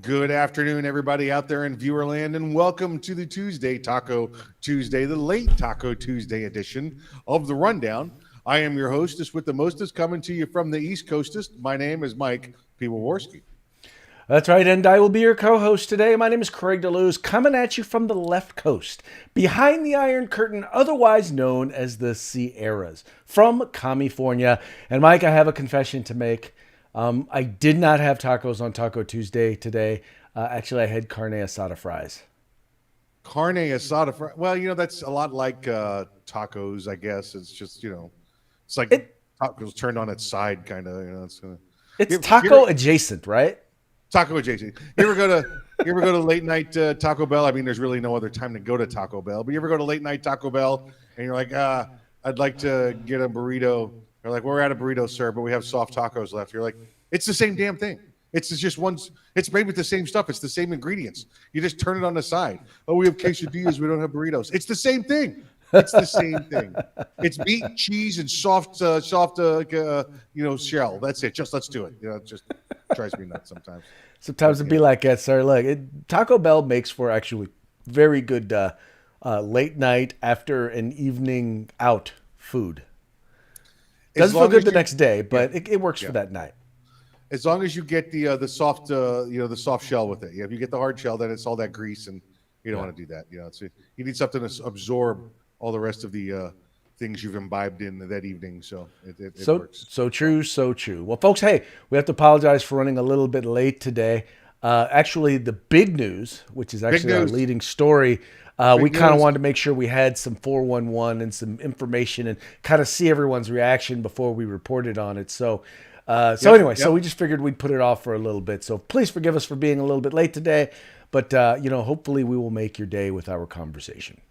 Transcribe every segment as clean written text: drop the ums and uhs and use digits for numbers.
Good afternoon, everybody out there in viewerland, and welcome to the Tuesday Taco Tuesday, the late Taco Tuesday edition of the Rundown. I am your hostess with the mostest, coming to you from the East Coastest. My name is Mike Piwowarski. That's right, and I will be your co-host today. My name is Craig DeLuz, coming at you from the left coast, behind the Iron Curtain, otherwise known as the Sierras, from California. And Mike, I have a confession to make. I did not have tacos on Taco Tuesday today. Actually, I had carne asada fries. Carne asada. Well, that's a lot like tacos, I guess. It's just, it's like It tacos turned on its side, kind of. it's You ever, taco adjacent, right? Taco adjacent. You ever go to late night Taco Bell? I mean, there's really no other time to go to Taco Bell. But you ever go to late night Taco Bell and you're like, I'd like to get a burrito. They're like, we're out of burritos, sir, but we have soft tacos left. You're like, it's the same damn thing. It's just one. It's made with the same stuff. It's the same ingredients. You just turn it on the side. Oh, we have quesadillas. We don't have burritos. It's the same thing. It's the same thing. It's meat, cheese, and soft, shell. That's it. Just let's do it. It just drives me nuts sometimes. Sometimes it'd be like that, sir. Look, Taco Bell makes for actually very good late night after an evening out food. Doesn't feel good the next day, but it works for that night. As long as you get the soft the soft shell with it. If you get the hard shell, then it's all that grease, and you don't want to do that. You need something to absorb all the rest of the things you've imbibed in that evening. So it works. So true, so true. Well, folks, hey, we have to apologize for running a little bit late today. Actually, the big news, which is actually our leading story, we kind of wanted to make sure we had some 411 and some information and kind of see everyone's reaction before we reported on it. So we just figured we'd put it off for a little bit. So please forgive us for being a little bit late today, but hopefully we will make your day with our conversation.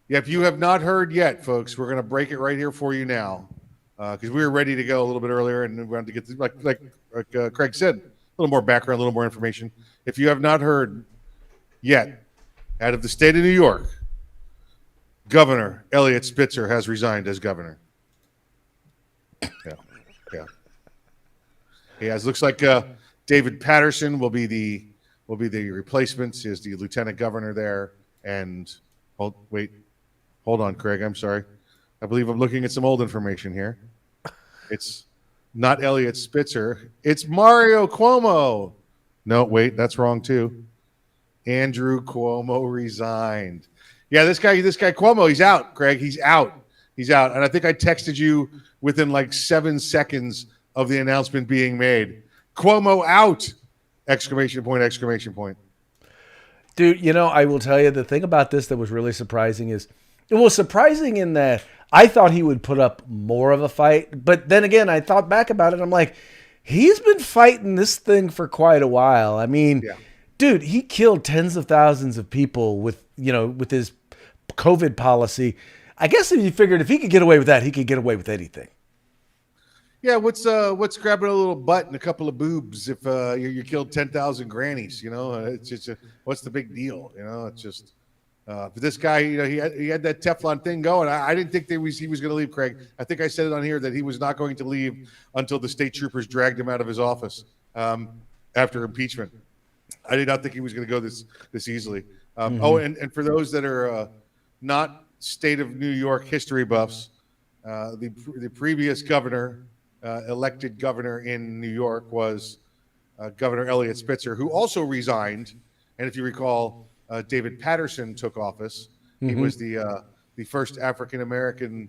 Yeah, if you have not heard yet, folks, we're going to break it right here for you now, because we were ready to go a little bit earlier, and we wanted to get to, like Craig said, a little more background, a little more information. If you have not heard yet, out of the state of New York, Governor Eliot Spitzer has resigned as governor. Yeah. He has. Looks like David Patterson will be the replacement. He is the lieutenant governor there. And hold on, Craig. I'm sorry. I believe I'm looking at some old information here. It's not Eliot Spitzer. It's Mario Cuomo. No, wait, that's wrong too. Andrew Cuomo resigned. Yeah, this guy Cuomo, he's out, Craig. He's out. And I think I texted you within like 7 seconds of the announcement being made. Cuomo out! Exclamation point. Dude, I will tell you the thing about this that was really surprising is it was surprising in that I thought he would put up more of a fight. But then again, I thought back about it. I'm like, he's been fighting this thing for quite a while. I mean, dude, he killed tens of thousands of people with his COVID policy. I guess if you figured if he could get away with that, he could get away with anything. Yeah, what's grabbing a little butt and a couple of boobs if you killed 10,000 grannies? It's just what's the big deal? It's just for this guy. He had that Teflon thing going. I didn't think he was going to leave, Craig. I think I said it on here that he was not going to leave until the state troopers dragged him out of his office after impeachment. I did not think he was going to go this easily. Oh, and for those that are not state of New York history buffs, the previous governor. Elected governor in New York was Governor Eliot Spitzer, who also resigned. And if you recall, David Patterson took office. He was the first African American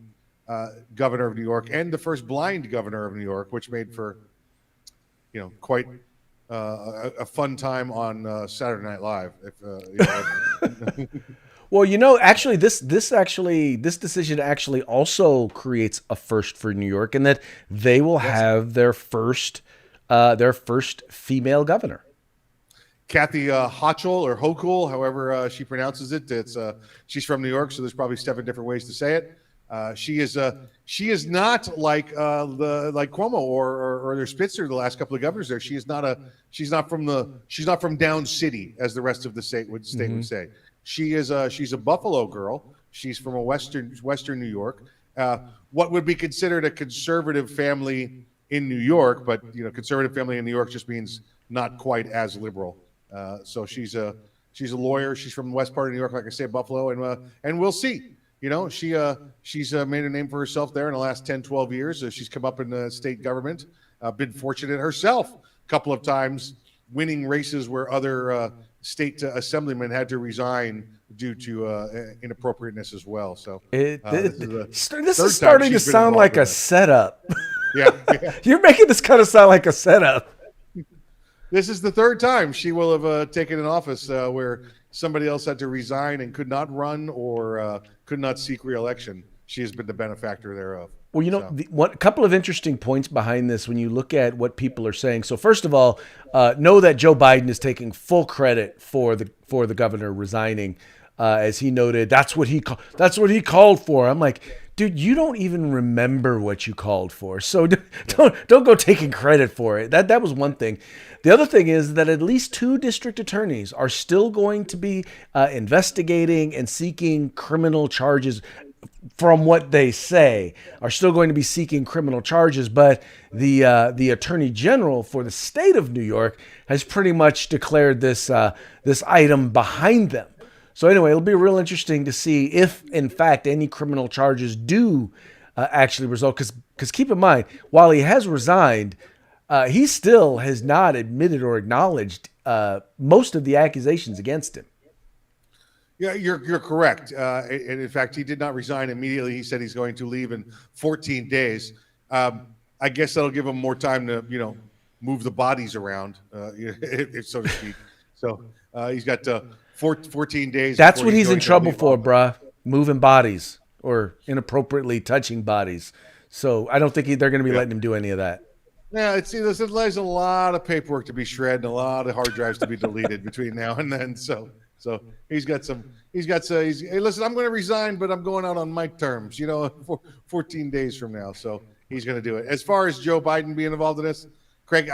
governor of New York and the first blind governor of New York, which made for quite a fun time on Saturday Night Live. Well, actually, this decision actually also creates a first for New York, in that they will have their first female governor. Kathy Hochul or Hochul, however she pronounces it. She's from New York, so there's probably 7 different ways to say it. She is not like Cuomo or their Spitzer, the last couple of governors there. She's not from Down City, as the rest of the state would say. She's a Buffalo girl. She's from a Western New York. What would be considered a conservative family in New York, but conservative family in New York just means not quite as liberal So she's a lawyer. She's from the west part of New York, like I say, Buffalo, and we'll see. You know, she's made a name for herself there in the last 10, 12 years. She's come up in the state government, been fortunate herself a couple of times, winning races where other state assemblymen had to resign due to inappropriateness as well. So this is starting to sound like a setup. Yeah. You're making this kind of sound like a setup. This is the third time she will have taken an office where somebody else had to resign and could not run or could not seek re-election. She has been the benefactor thereof. Well, you know, a couple of interesting points behind this when you look at what people are saying. So first of all, know that Joe Biden is taking full credit for the governor resigning, as he noted. That's what he called for. I'm like, dude, you don't even remember what you called for, so don't go taking credit for it. That was one thing. The other thing is that at least 2 district attorneys are still going to be investigating and seeking criminal charges. From what they say, are still going to be seeking criminal charges, but the attorney general for the state of New York has pretty much declared this item behind them. So anyway, it'll be real interesting to see if, in fact, any criminal charges do actually result. Because keep in mind, while he has resigned, he still has not admitted or acknowledged most of the accusations against him. Yeah, you're correct. And in fact, he did not resign immediately. He said he's going to leave in 14 days. I guess that'll give him more time to, move the bodies around, so to speak. So he's got 14 days. That's what he's in trouble for, bruh. Moving bodies or inappropriately touching bodies. So I don't think they're going to be letting him do any of that. Yeah, there's a lot of paperwork to be shredded and a lot of hard drives to be deleted between now and then. So he's got hey, listen, I'm going to resign, but I'm going out on my terms, 14 days from now. So he's going to do it. As far as Joe Biden being involved in this, Craig,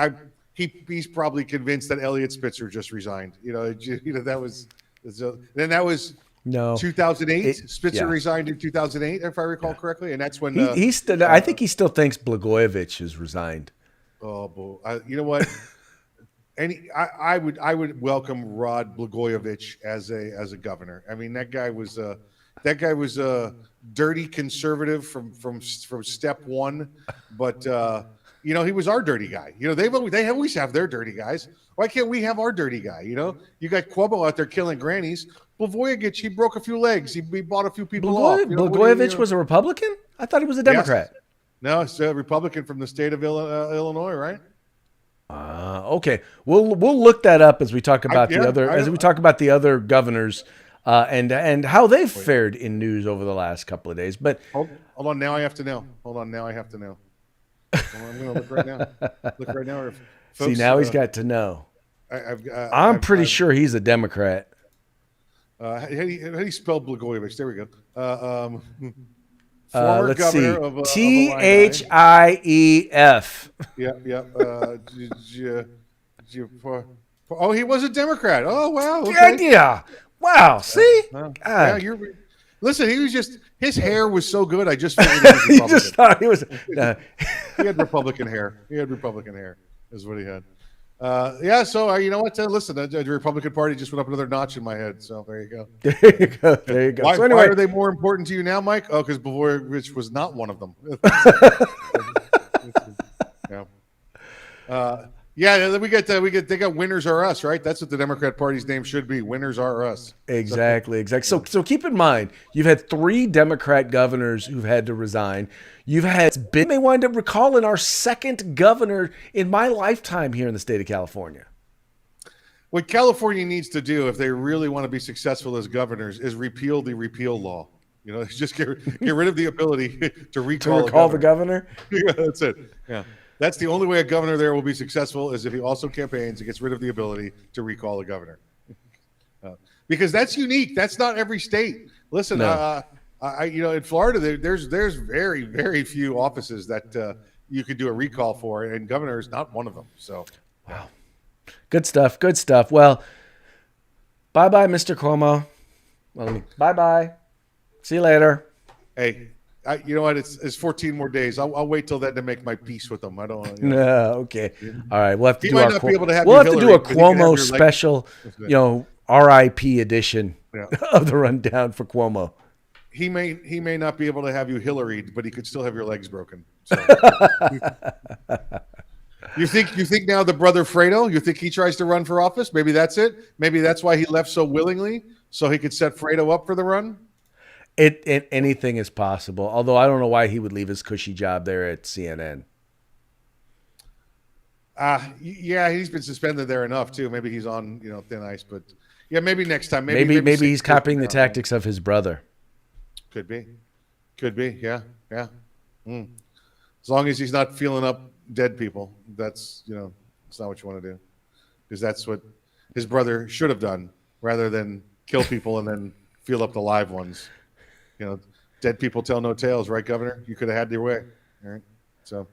he's probably convinced that Elliot Spitzer just resigned. That was no 2008. Spitzer resigned in 2008, if I recall correctly, and that's when I think he still thinks Blagojevich has resigned. Oh, boy. You know what? I would welcome Rod Blagojevich as a governor. I mean, that guy was a dirty conservative from step one, but he was our dirty guy. They always have their dirty guys. Why can't we have our dirty guy? You got Cuomo out there killing grannies. Blagojevich, he broke a few legs. He bought a few people off. Blagojevich was a Republican? I thought he was a Democrat. Yes. No, it's a Republican from the state of Illinois, right? Okay, we'll look that up as we talk about the other governors and how they've fared in news over the last couple of days. But hold on, now I have to know. I'm going to look right now. See, now he's got to know. I'm pretty sure he's a Democrat. How do you spell Blagojevich? There we go. Former let's governor see. Thief. Yeah. Oh, he was a Democrat. Oh, wow. Okay. Yeah. Wow. See? Listen, he was his hair was so good. I just figured he was Republican. You just thought he was. He had Republican hair. Is what he had. So you know what? Listen, the Republican Party just went up another notch in my head. So there you go. There you go. Why, so anyway, why are they more important to you now, Mike? Oh, because Blagojevich was not one of them. They got winners are us, right? That's what the Democrat Party's name should be. Winners are us. Exactly. So keep in mind, you've had 3 Democrat governors who've had to resign. May wind up recalling our second governor in my lifetime here in the state of California. What California needs to do if they really want to be successful as governors is repeal the repeal law. Just get rid of the ability to recall the governor. Yeah, that's it. Yeah. That's the only way a governor there will be successful is if he also campaigns and gets rid of the ability to recall a governor. Because that's unique. That's not every state. Listen, No. In Florida, there's very, very few offices that you could do a recall for, and governor is not one of them. So, wow, good stuff. Well, bye, Mr. Cuomo. Bye. See you later. Hey, You know what? It's 14 more days. I'll wait till then to make my peace with them. I don't. You know. No, okay. All right. We'll have to He do might our not be able to have we'll you, have to do Hillary, a but he can have Cuomo your legs. special, RIP edition Yeah. of the rundown for Cuomo. He may not be able to have you Hillary, but he could still have your legs broken. So you think now the brother Fredo? You think he tries to run for office? Maybe that's it. Maybe that's why he left so willingly, so he could set Fredo up for the run. Anything is possible. Although I don't know why he would leave his cushy job there at CNN. Yeah, he's been suspended there enough too. Maybe he's on thin ice, but yeah, maybe next time. Maybe he's copying the tactics of his brother. Could be. Yeah. As long as he's not feeling up dead people, that's it's not what you want to do, because that's what his brother should have done rather than kill people and then feel up the live ones. Dead people tell no tales, right, Governor? You could have had your way. All right, so.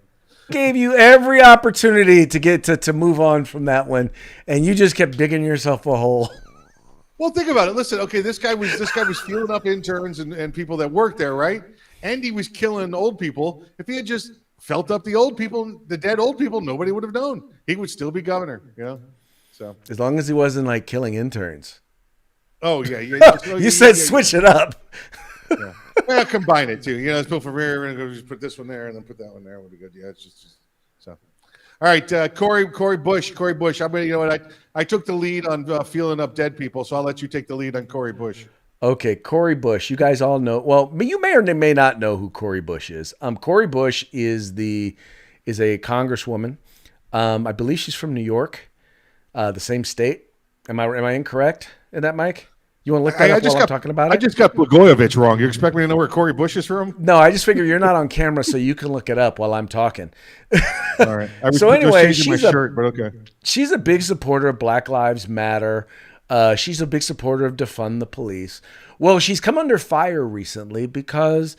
Gave you every opportunity to get to move on from that one, and you just kept digging yourself a hole. Well, think about it. Listen, okay, this guy was feeling up interns and people that worked there, right? And he was killing old people. If he had just felt up the old people, the dead old people, nobody would have known. He would still be governor, So as long as he wasn't like killing interns. Oh yeah, you said switch it up. Yeah. Well, combine it too. Let's go from here and just put this one there and then put that one there. Would be good. Yeah, it's just so. All right, Corey Bush. I'm gonna. You know what? I took the lead on feeling up dead people, so I'll let you take the lead on Corey Bush. Okay, Corey Bush. You guys all know. Well, you may or may not know who Corey Bush is. Corey Bush is a congresswoman. I believe she's from New York, the same state. Am I incorrect in that, Mike? You want to look that up while I'm talking about it? I just got Blagojevich wrong. You expect me to know where Corey Bush is from? No, I just figure you're not on camera, so you can look it up while I'm talking. All right. So anyway, she's a big supporter of Black Lives Matter. She's a big supporter of defund the police. Well, she's come under fire recently because,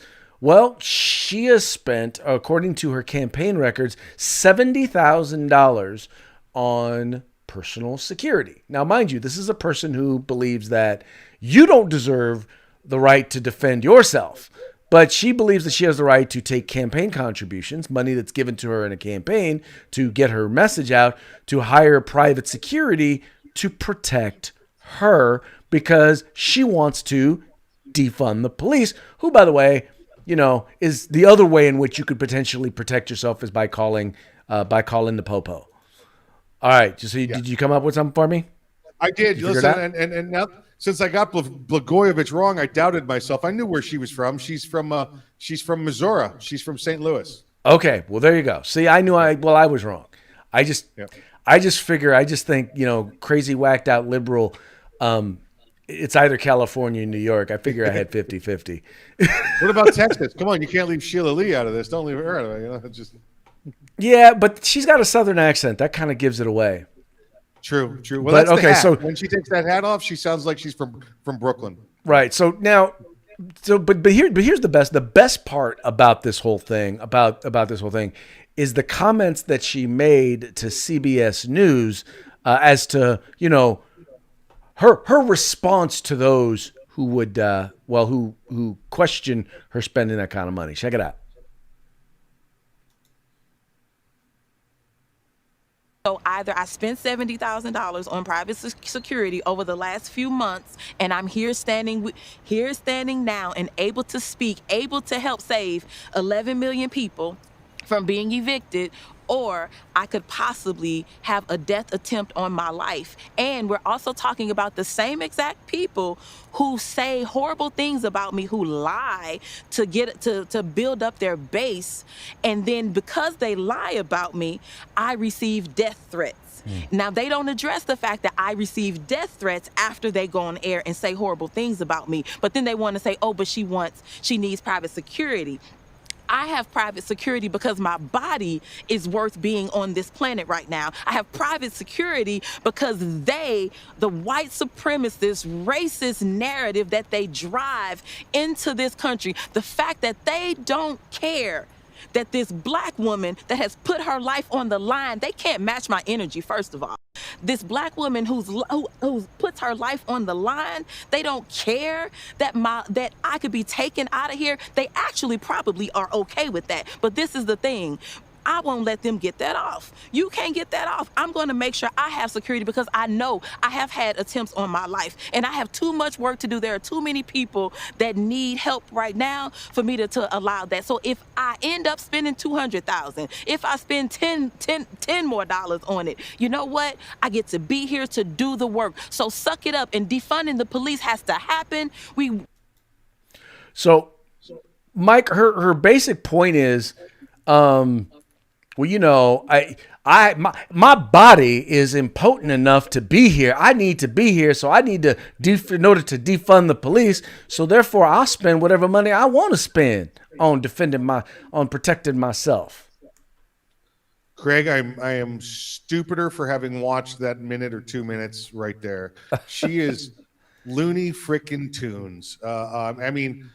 she has spent, according to her campaign records, $70,000 on personal security. Now, mind you, this is a person who believes that you don't deserve the right to defend yourself, but she believes that she has the right to take campaign contributions, money that's given to her in a campaign to get her message out, to hire private security to protect her because she wants to defund the police, who, by the way, is the other way in which you could potentially protect yourself is by calling the popo. All right. So did you come up with something for me? I did. Listen, and now since I got Blagojevich wrong, I doubted myself. I knew where she was from. She's from Missouri. She's from St. Louis. Okay. Well, there you go. See, I was wrong. I just think, crazy whacked out liberal. It's either California or New York. I figure I had 50-50. What about Texas? Come on, you can't leave Sheila Lee out of this. Don't leave her out of it. Just. Yeah, but she's got a Southern accent. That kind of gives it away. True. Well, that's okay. So when she takes that hat off, she sounds like she's from Brooklyn. Right. So now, but here's the best part about this whole thing is the comments that she made to CBS News as to her response to those who would who question her spending that kind of money. Check it out. So either I spent $70,000 on private security over the last few months, and I'm here standing now and able to speak, able to help save 11 million people from being evicted, or I could possibly have a death attempt on my life. And we're also talking about the same exact people who say horrible things about me, who lie to build up their base. And then because they lie about me, I receive death threats. Now, they don't address the fact that I receive death threats after they go on air and say horrible things about me. But then they want to say, oh, but she needs private security. I have private security because my body is worth being on this planet right now. I have private security because the white supremacist, racist narrative that they drive into this country, the fact that they don't care that this black woman that has put her life on the line, they can't match my energy, first of all. This black woman who puts her life on the line, they don't care that I could be taken out of here. They actually probably are okay with that. But this is the thing. I won't let them get that off. You can't get that off. I'm going to make sure I have security because I know I have had attempts on my life and I have too much work to do. There are too many people that need help right now for me to allow that. So if I end up spending $200,000, if I spend 10 more dollars on it, you know what? I get to be here to do the work. So suck it up, and defunding the police has to happen. So Mike, her basic point is, well, you know, my body is impotent enough to be here. I need to be here, so I need to in order to defund the police. So therefore, I'll spend whatever money I want to spend on protecting myself. Craig, I am stupider for having watched that minute or 2 minutes right there. She is Looney frickin' Tunes. I mean,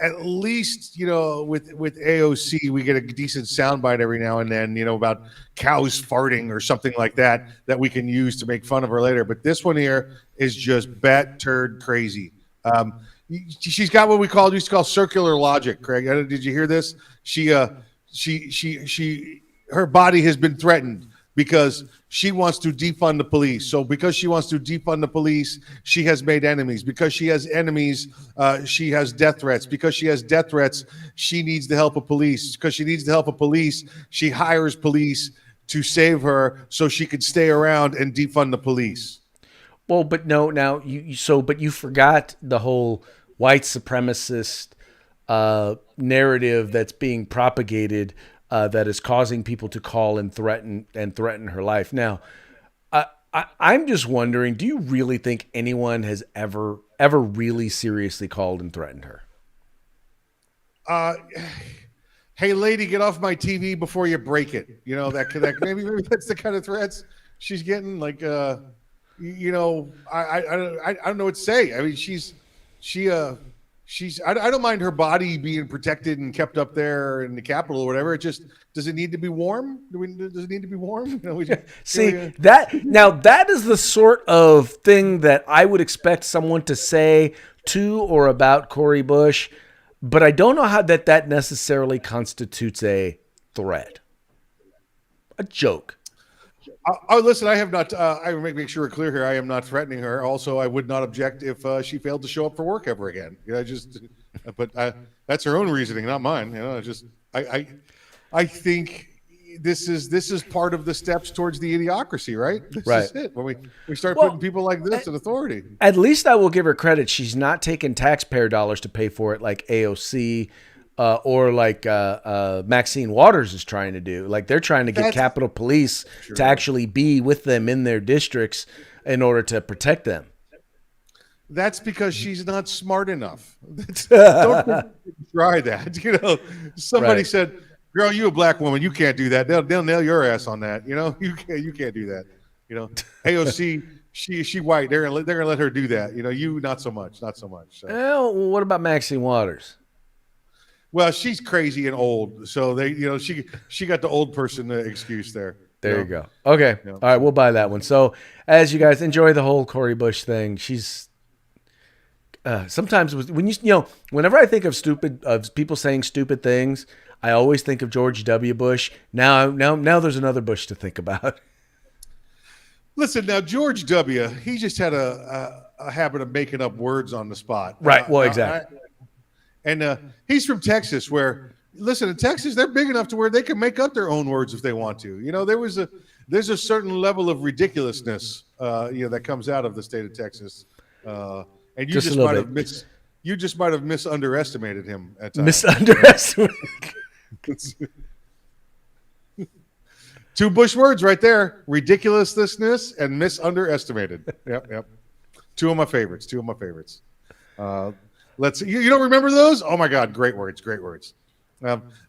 at least, you know, with AOC, we get a decent soundbite every now and then, you know, about cows farting or something like that we can use to make fun of her later. But this one here is just bat turd crazy. She's got what we used to call circular logic. Craig, did you hear this? Her body has been threatened because she wants to defund the police. So because she wants to defund the police, she has made enemies. Because she has enemies, she has death threats. Because she has death threats, she needs the help of police. Because she needs the help of police, she hires police to save her so she could stay around and defund the police. Well, but no, now but you forgot the whole white supremacist narrative that's being propagated that is causing people to call and threaten her life. Now, I'm just wondering, do you really think anyone has ever really seriously called and threatened her? Hey, lady, get off my TV before you break it. You know, that maybe that's the kind of threats she's getting. Like, you know, I don't know what to say. I mean, I don't mind her body being protected and kept up there in the Capitol or whatever. It just, does it need to be warm? Does it need to be warm? You know, that is the sort of thing that I would expect someone to say to or about Cori Bush, but I don't know how that necessarily constitutes a threat. A joke. Listen, I have not. I make sure we're clear here. I am not threatening her. Also, I would not object if she failed to show up for work ever again. You know, but that's her own reasoning, not mine. You know, I think this is part of the steps towards the idiocracy, right? This is it. When we start putting people like this in authority. At least I will give her credit. She's not taking taxpayer dollars to pay for it like AOC. Or like Maxine Waters is trying to do. Like they're trying to get Capitol Police to actually be with them in their districts in order to protect them. That's because she's not smart enough. Don't try that. You know, somebody said, "Girl, you a black woman, you can't do that. They'll nail your ass on that. You know, you can't do that. You know, AOC." She white. They're gonna let her do that. You know, you not so much. So. Well, what about Maxine Waters? Well, she's crazy and old, so she got the old person excuse there. There you go. Okay, all right, we'll buy that one. So, as you guys enjoy the whole Cori Bush thing, she's sometimes whenever I think of people saying stupid things, I always think of George W. Bush. Now there's another Bush to think about. Listen, now George W. He just had a habit of making up words on the spot. Right. Well, exactly. And he's from Texas, where, listen, in Texas, they're big enough to where they can make up their own words if they want to. You know, there's a certain level of ridiculousness, that comes out of the state of Texas, and you just might have misunderestimated him at times. Misunderestimated. 2 Bush words right there: ridiculousness and misunderestimated. Yep. Two of my favorites. Let's see. You don't remember those? Oh my God, great words.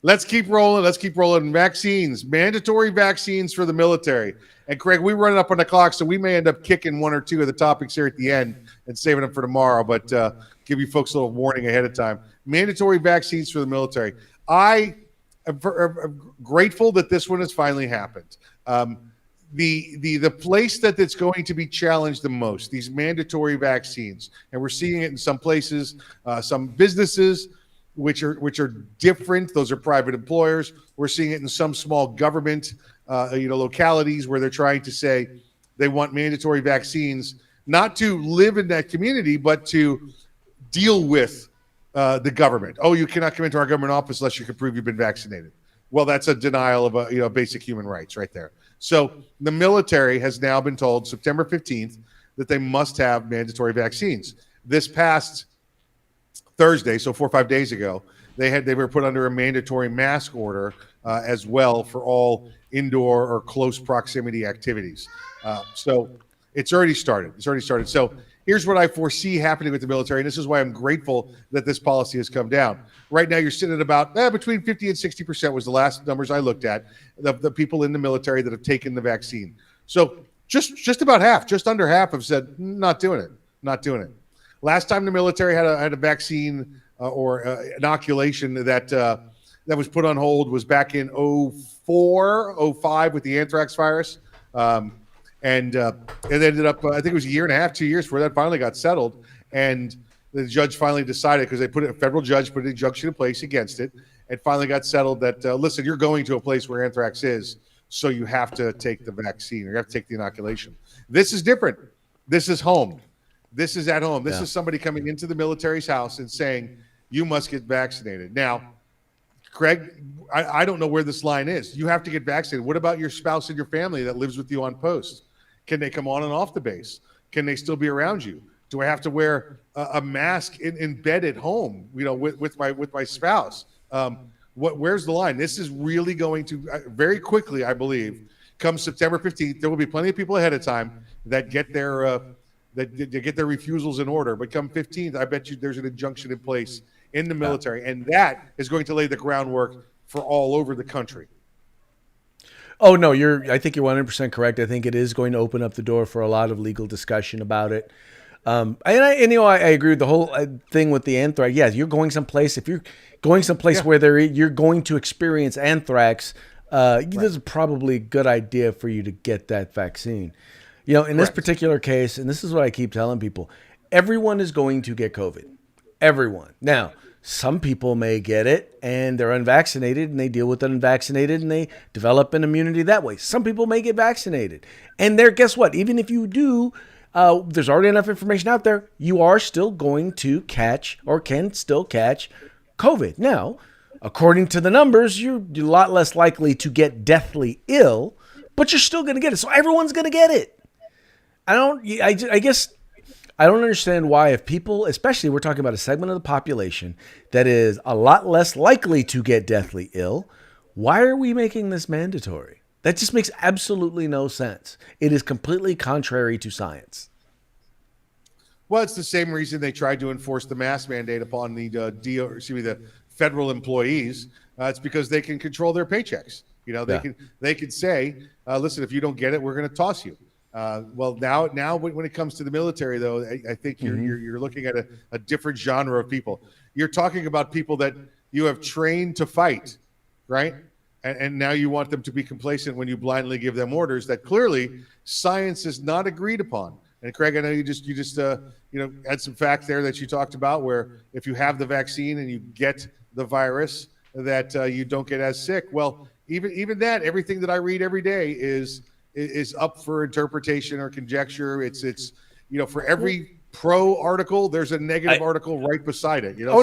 Let's keep rolling. Vaccines, mandatory vaccines for the military. And Craig, we're running up on the clock, so we may end up kicking 1 or 2 of the topics here at the end and saving them for tomorrow. But give you folks a little warning ahead of time. Mandatory vaccines for the military. I grateful that this one has finally happened. The place that it's going to be challenged the most, these mandatory vaccines, and we're seeing it in some places, some businesses, which are different. Those are private employers. We're seeing it in some small government, localities where they're trying to say they want mandatory vaccines, not to live in that community, but to deal with the government. Oh, you cannot come into our government office unless you can prove you've been vaccinated. Well, that's a denial of basic human rights right there. So the military has now been told September 15th that they must have mandatory vaccines. This past Thursday, so 4 or 5 days ago, they were put under a mandatory mask order as well for all indoor or close proximity activities. So it's already started. So here's what I foresee happening with the military, and this is why I'm grateful that this policy has come down. Right now, you're sitting at about between 50 and 60% was the last numbers I looked at, the people in the military that have taken the vaccine. So just about half, just under half have said, not doing it. Last time the military had a vaccine or inoculation that was put on hold was back in 04, 05 with the anthrax virus. And it ended up, I think it was a year and a half, 2 years before that finally got settled. And the judge finally decided, because a federal judge put an injunction in place against it, and finally got settled that, listen, you're going to a place where anthrax is, so you have to take the vaccine, or you have to take the inoculation. This is different. This is home. This is at home. This is somebody coming into the military's house and saying, you must get vaccinated. Now, Craig, I don't know where this line is. You have to get vaccinated. What about your spouse and your family that lives with you on post? Can they come on and off the base? Can they still be around you? Do I have to wear a mask in bed at home, with my spouse? Where's the line? This is really going to very quickly, I believe, come September 15th. There will be plenty of people ahead of time that get their refusals in order. But come 15th, I bet you there's an injunction in place in the military, and that is going to lay the groundwork for all over the country. Oh no, I think you're 100% correct. I think it is going to open up the door for a lot of legal discussion about it. I agree with the whole thing with the anthrax. Yeah, you're going someplace. If you're going someplace where you're going to experience anthrax, this is probably a good idea for you to get that vaccine. In this particular case, and this is what I keep telling people, everyone is going to get COVID. Everyone. Now, some people may get it and they're unvaccinated and they deal with the unvaccinated and they develop an immunity that way. Some people may get vaccinated. And guess what? Even if you do, there's already enough information out there. You are still going to catch, or can still catch, COVID. Now, according to the numbers, you're a lot less likely to get deathly ill, but you're still going to get it. So everyone's going to get it. I guess I don't understand why, if people, especially we're talking about a segment of the population that is a lot less likely to get deathly ill, why are we making this mandatory? That just makes absolutely no sense. It is completely contrary to science. Well, it's the same reason they tried to enforce the mask mandate upon the federal employees. It's because they can control their paychecks. They can say, listen, if you don't get it, we're going to toss you. Well, now when it comes to the military, though, I think you're looking at a different genre of people. You're talking about people that you have trained to fight, right? And now you want them to be complacent when you blindly give them orders that clearly science is not agreed upon. And Craig, I know you just had some fact there that you talked about, where if you have the vaccine and you get the virus, that you don't get as sick. Well, even that, everything that I read every day is up for interpretation or conjecture. It's for every pro article, there's a negative article right beside it. No.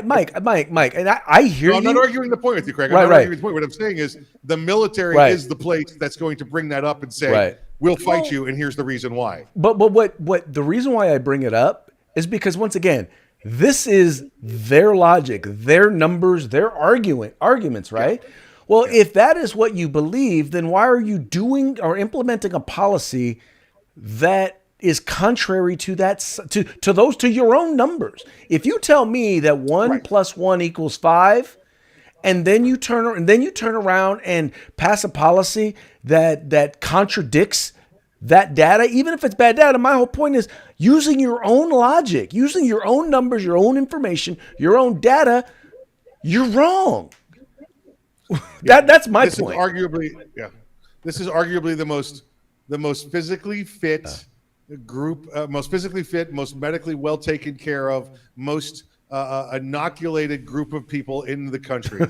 Mike, and I hear you. I'm not arguing the point with you, Craig. I'm not arguing the point. What I'm saying is the military is the place that's going to bring that up and say, we'll fight you, and here's the reason why. But what the reason why I bring it up is because, once again, this is their logic, their numbers, their arguments, right? Yeah. Well, if that is what you believe, then why are you doing or implementing a policy that is contrary to that, to your own numbers? If you tell me that 1 + 1 = 5, and then you turn around and pass a policy that contradicts that data, even if it's bad data, my whole point is using your own logic, using your own numbers, your own information, your own data, you're wrong. That's my This point. is arguably, this is arguably the most physically fit group, most physically fit, most medically well taken care of, most inoculated group of people in the country.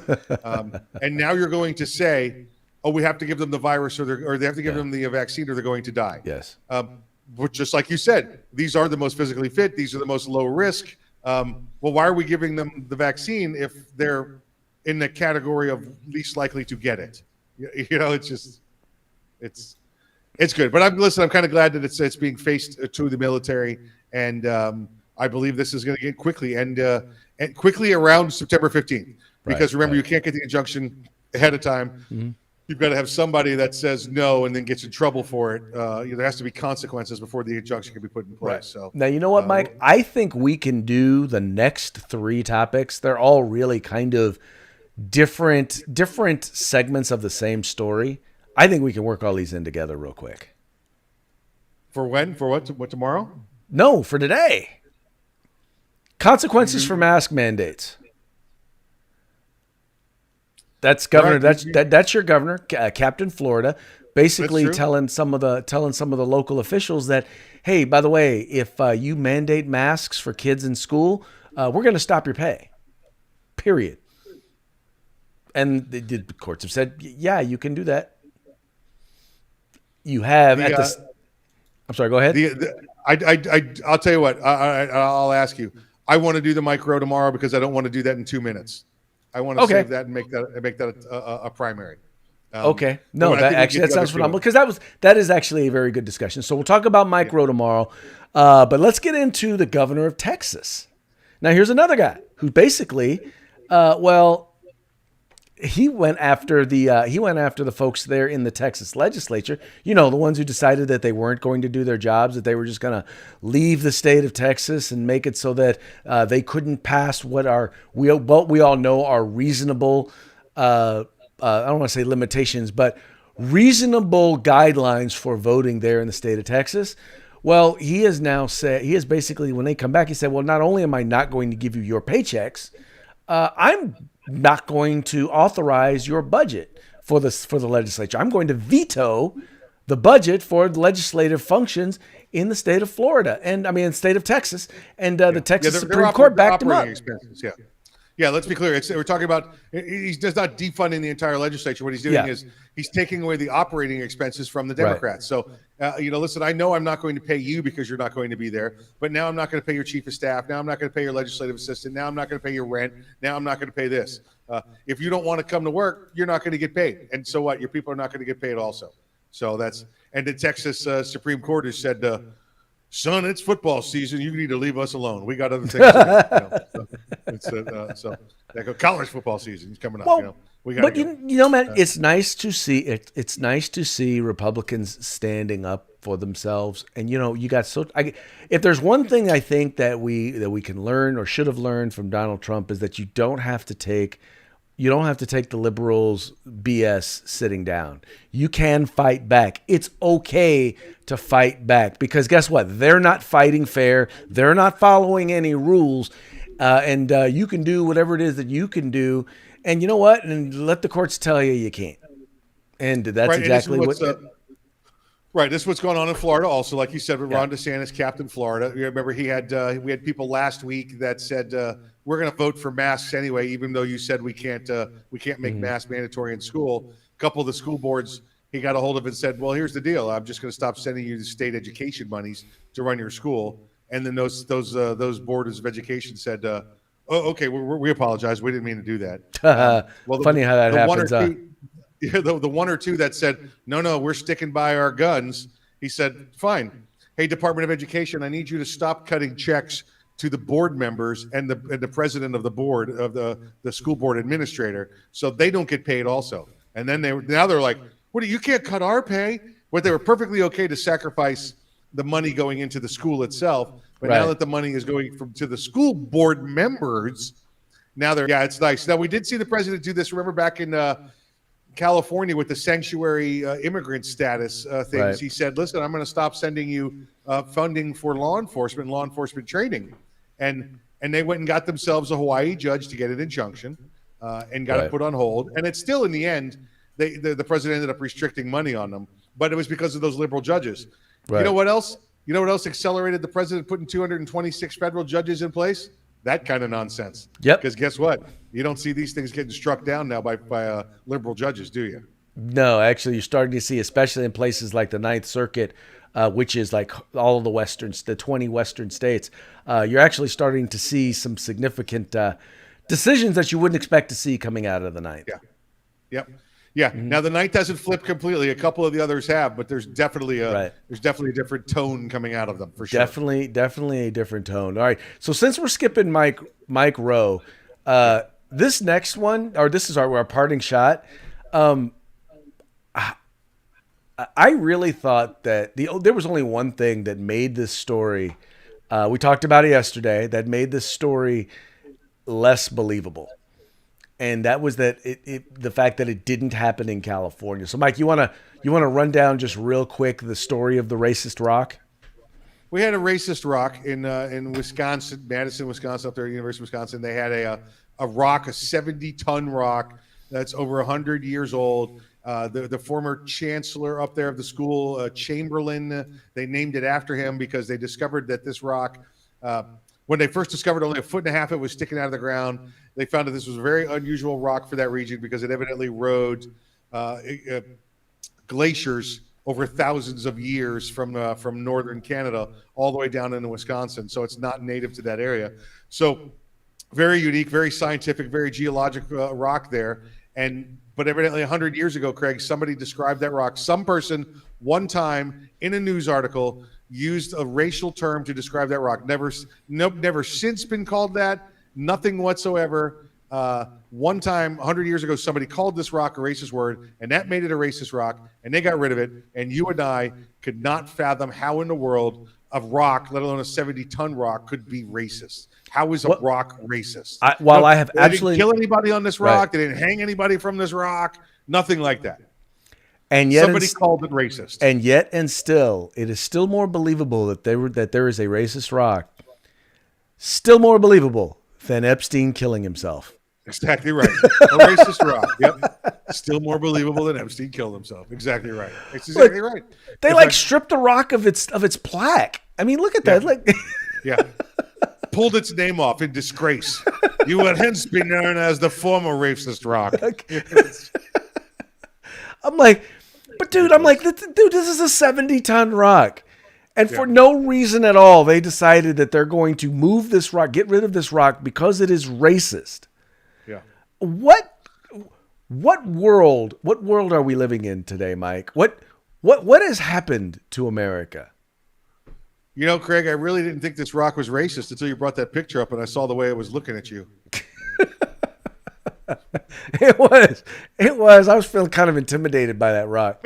And now you're going to say, oh, we have to give them the virus, or they have to give them the vaccine, or they're going to die. Yes. But just like you said, these are the most physically fit. These are the most low risk. Well, why are we giving them the vaccine if they're in the category of least likely to get it? You know, it's good. But I'm kind of glad that it's being faced to the military, and I believe this is going to get quickly and quickly around September 15th. Because remember, you can't get the injunction ahead of time. Mm-hmm. You've got to have somebody that says no and then gets in trouble for it. There has to be consequences before the injunction can be put in place. Right. So now, you know what, Mike? I think we can do the next 3 topics. They're all really kind of different segments of the same story. I think we can work all these in together real quick. For when? For what? What, tomorrow? No, for today. Consequences for mask mandates. That's governor. Right. That's your governor, Captain Florida, basically That's telling some of the local officials that, hey, by the way, if you mandate masks for kids in school, we're going to stop your pay. Period. And the courts have said, yeah, you can do that. You have at this. I'm sorry. Go ahead. I'll tell you what. I'll ask you. I want to do the micro tomorrow because I don't want to do that in 2 minutes. I want to save that and make that a primary. Okay. No, that sounds phenomenal because that is actually a very good discussion. So we'll talk about micro tomorrow, but let's get into the governor of Texas. Now here's another guy who basically, he went after the folks there in the Texas legislature. You know, the ones who decided that they weren't going to do their jobs, that they were just going to leave the state of Texas and make it so that they couldn't pass what we all know are reasonable. I don't want to say limitations, but reasonable guidelines for voting there in the state of Texas. Well, he has basically, when they come back, he said, well, not only am I not going to give you your paychecks, I'm not going to authorize your budget for the legislature. I'm going to veto the budget for the legislative functions in the state of Florida in state of Texas, and the Texas Supreme Court backed him up. Expenses, yeah. Let's be clear. We're talking about he's just not defunding the entire legislature. What he's doing is he's taking away the operating expenses from the Democrats. Right. So, listen, I know I'm not going to pay you because you're not going to be there, but now I'm not going to pay your chief of staff. Now I'm not going to pay your legislative assistant. Now I'm not going to pay your rent. Now I'm not going to pay this. If you don't want to come to work, you're not going to get paid. And so what? Your people are not going to get paid also. So and the Texas Supreme Court has said, son, it's football season. You need to leave us alone. We got other things to do. So college football season is coming up. Well, man, it's nice to see it. It's nice to see Republicans standing up for themselves. And if there's one thing I think that we can learn or should have learned from Donald Trump is that you don't have to take the liberals' BS sitting down. You can fight back. It's okay to fight back because guess what? They're not fighting fair. They're not following any rules. And you can do whatever it is that you can do. And you know what? And let the courts tell you can't. And that's exactly what... Right. This is what's going on in Florida also. Like you said, with Ron DeSantis, Captain Florida. You remember we had people last week that said, we're going to vote for masks anyway, even though you said we can't make masks mandatory in school. A couple of the school boards, he got a hold of it and said, well, here's the deal. I'm just going to stop sending you the state education monies to run your school. And then those boards of education said, oh, okay, we apologize. We didn't mean to do that. Funny how that happens. The one or two that said, no, we're sticking by our guns. He said, fine. Hey, Department of Education, I need you to stop cutting checks to the board members and the president of the board of the school board administrator, so they don't get paid also. And then they're like, what? You can't cut our pay? But they were perfectly okay to sacrifice the money going into the school itself. But now that the money is going to the school board members, now it's nice. Now we did see the president do this. Remember back in California with the sanctuary immigrant status things. Right. He said, listen, I'm going to stop sending you funding for law enforcement training. And they went and got themselves a Hawaii judge to get an injunction. and got it put on hold. And it's still, in the end, the president ended up restricting money on them, but it was because of those liberal judges. Right. You know what else? You know what else accelerated the president putting 226 federal judges in place? That kind of nonsense. Yep. Because guess what? You don't see these things getting struck down now by liberal judges, do you? No, actually, you're starting to see, especially in places like the Ninth Circuit, which is like all of the 20 Western states, you're actually starting to see some significant decisions that you wouldn't expect to see coming out of the Ninth. Yeah. Yep. Yeah. Mm-hmm. Now the Ninth hasn't flipped completely. A couple of the others have, but there's definitely a different tone coming out of them for sure. Definitely a different tone. All right. So since we're skipping Mike Rowe, this next one, or this is our parting shot. I really thought that there was only one thing that made this story. We talked about it yesterday. That made this story less believable, and that was that the fact that it didn't happen in California. So, Mike, you wanna run down just real quick the story of the racist rock? We had a racist rock in Wisconsin, Madison, Wisconsin, up there at University of Wisconsin. They had a rock, a 70-ton rock that's over 100 years old. The former chancellor up there of the school, Chamberlain, they named it after him because they discovered that this rock, when they first discovered only 1.5 feet it was sticking out of the ground, they found that this was a very unusual rock for that region because it evidently rode glaciers over thousands of years from northern Canada all the way down into Wisconsin. So it's not native to that area. So very unique, very scientific, very geologic rock there. But evidently 100 years ago, Craig, somebody described that rock. Some person one time in a news article used a racial term to describe that rock. Never since been called that. Nothing whatsoever. One time, 100 years ago, somebody called this rock a racist word, and that made it a racist rock, and they got rid of it. And you and I could not fathom how in the world a rock, let alone a 70-ton rock, could be racist. How is a rock racist? I have absolutely didn't kill anybody on this rock. Right. They didn't hang anybody from this rock. Nothing like that. And yet, somebody called it racist. And yet, and still, it is still more believable that there is a racist rock. Still more believable than Epstein killing himself. Exactly right. A racist rock. Yep. Still more believable than Epstein killed himself. Exactly right. It's exactly right. They stripped the rock of its plaque. I mean, look at that. Yeah. Pulled its name off in disgrace. You will hence be known as the former racist rock. I'm like, but dude, this is a 70-ton rock. And for no reason at all, they decided that they're going to move this rock, get rid of this rock because it is racist. Yeah. What world are we living in today, Mike? What has happened to America? You know, Craig, I really didn't think this rock was racist until you brought that picture up and I saw the way it was looking at you. It was. I was feeling kind of intimidated by that rock.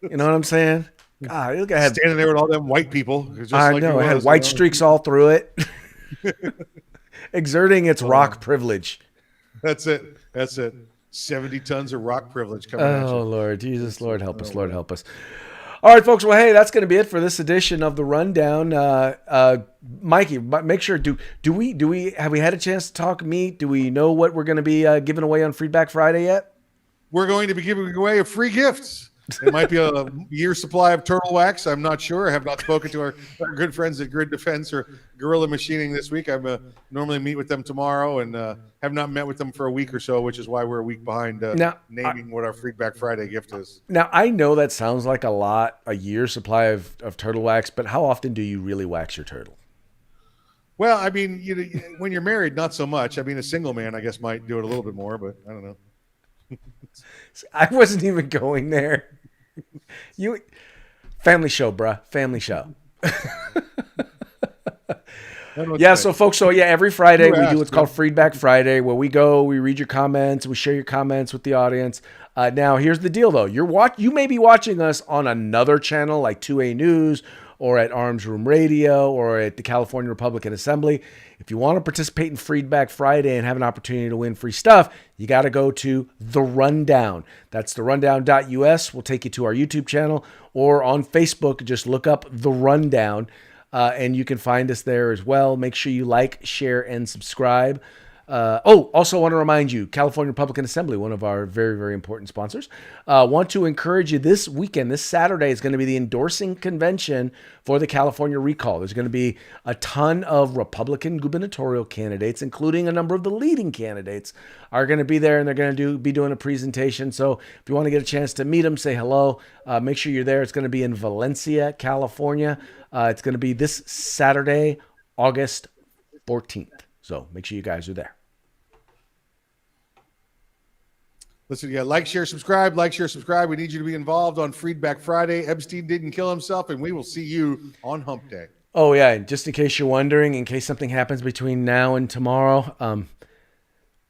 You know what I'm saying? God, look, I had standing there with all them white people. Just I know. It had white streaks all through it, exerting its rock privilege. That's it. 70 tons of rock privilege coming at you. Oh, Lord Jesus, Lord help us, Lord help us. All right, folks. Well, hey, that's going to be it for this edition of the Rundown. Mikey, make sure. Do we have we had a chance to talk meat? Do we know what we're going to be giving away on Feedback Friday yet? We're going to be giving away a free gift. It might be a year's supply of turtle wax. I'm not sure. I have not spoken to our good friends at Grid Defense or Gorilla Machining this week. I normally meet with them tomorrow and have not met with them for a week or so, which is why we're a week behind naming what our Feedback Friday gift is. Now, I know that sounds like a year's supply of turtle wax, but how often do you really wax your turtle? Well, I mean, when you're married, not so much. I mean, a single man, I guess, might do it a little bit more, but I don't know. I wasn't even going there. Family show, bruh. Family show. Yeah, so folks, every Friday we do what's called Feedback Friday, where we read your comments, we share your comments with the audience. Now, here's the deal, though. You may be watching us on another channel like 2A News or at Arms Room Radio or at the California Republican Assembly. If you want to participate in Feedback Friday and have an opportunity to win free stuff, you got to go to The Rundown. That's therundown.us. We'll take you to our YouTube channel, or on Facebook, just look up The Rundown, and you can find us there as well. Make sure you like, share, and subscribe. Also want to remind you, California Republican Assembly, one of our very, very important sponsors, want to encourage you this weekend. This Saturday is going to be the endorsing convention for the California recall. There's going to be a ton of Republican gubernatorial candidates, including a number of the leading candidates, are going to be there, and they're going to be doing a presentation. So if you want to get a chance to meet them, say hello, make sure you're there. It's going to be in Valencia, California. It's going to be this Saturday, August 14th. So make sure you guys are there. Listen, yeah, like, share, subscribe. Like, share, subscribe. We need you to be involved on Freedback Friday. Epstein didn't kill himself, and we will see you on Hump Day. Oh, yeah. And just in case you're wondering, in case something happens between now and tomorrow,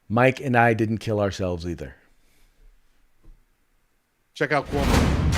Mike and I didn't kill ourselves either. Check out Cuomo.